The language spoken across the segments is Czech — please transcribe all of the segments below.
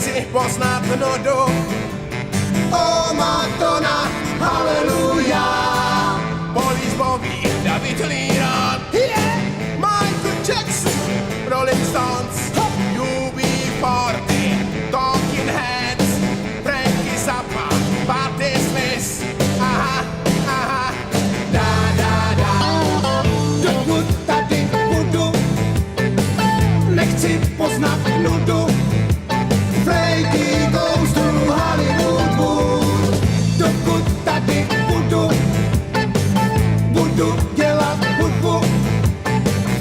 nechci poznat nudu. O Madonna, haleluja. Police Bobby, David Lee Roth, yeah. Michael Jackson, Rolling Stones, UB40, Talking Heads, Frankie Zappa, Patti Smith, aha, aha, da, da, da. Dokud tady budu, nechci poznat nudu. Frankie goes to Hollywood. Dokud tady budu, budu dělat hudbu.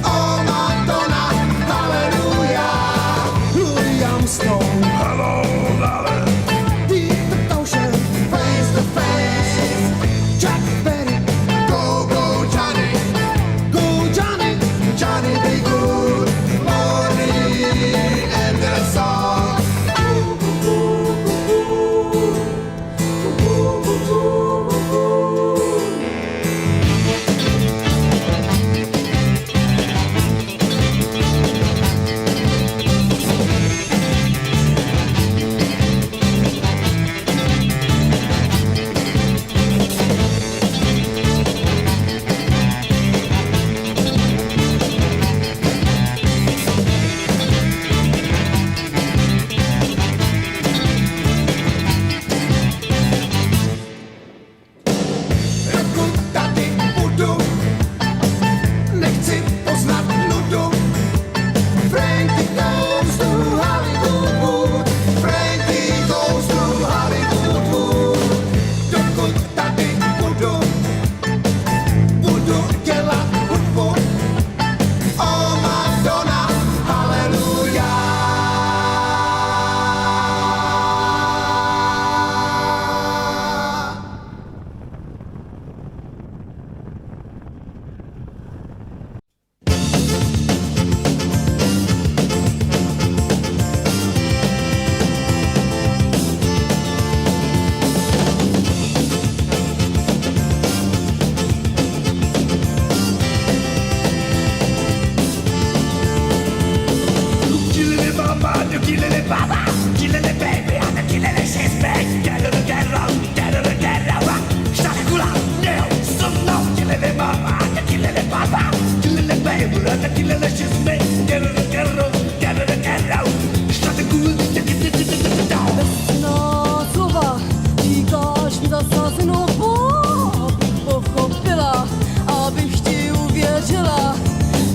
Oh Madonna, haleluja. Louis Armstrong, hello, darling. Deep the ocean, face to face. Jack Berry, go, go Johnny. Go Johnny, Johnny be good. Morning and the song.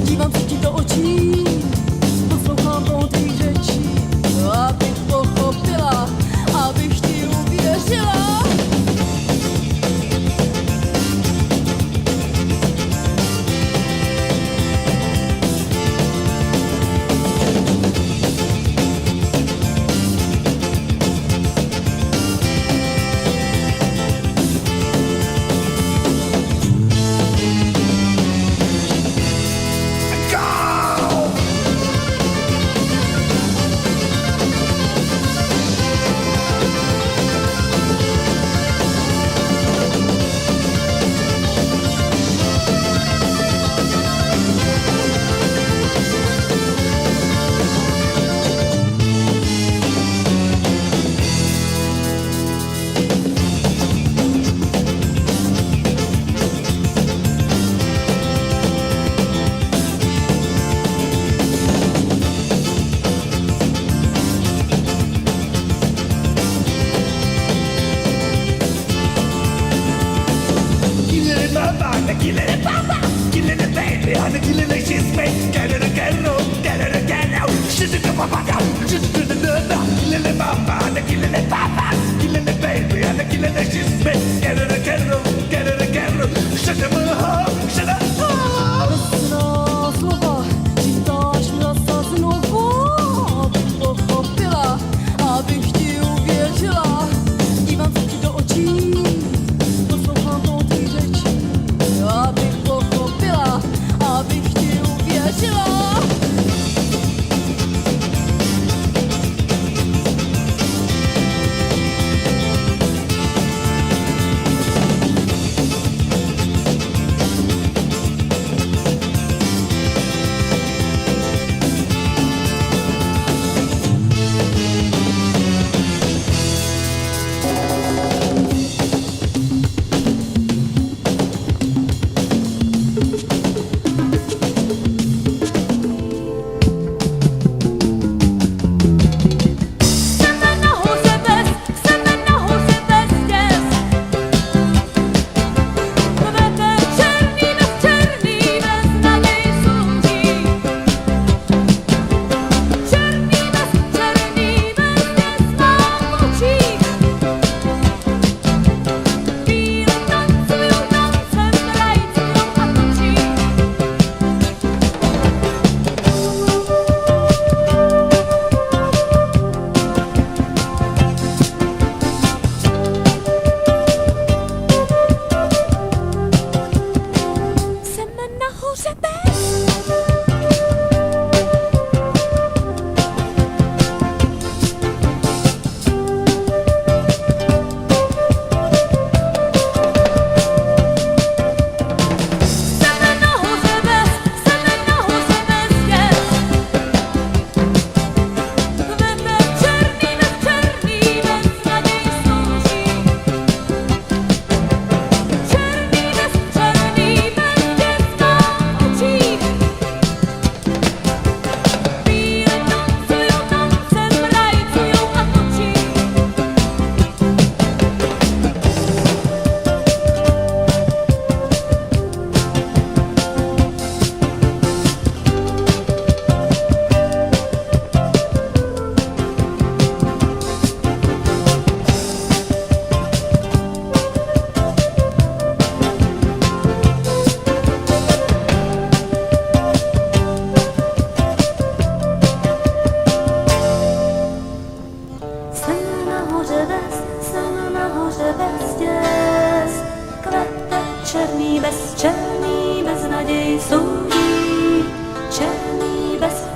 Dívám se ti do očí, poslouchám toho tvých řečí, aby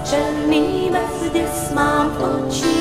černý mezdis mám v očích.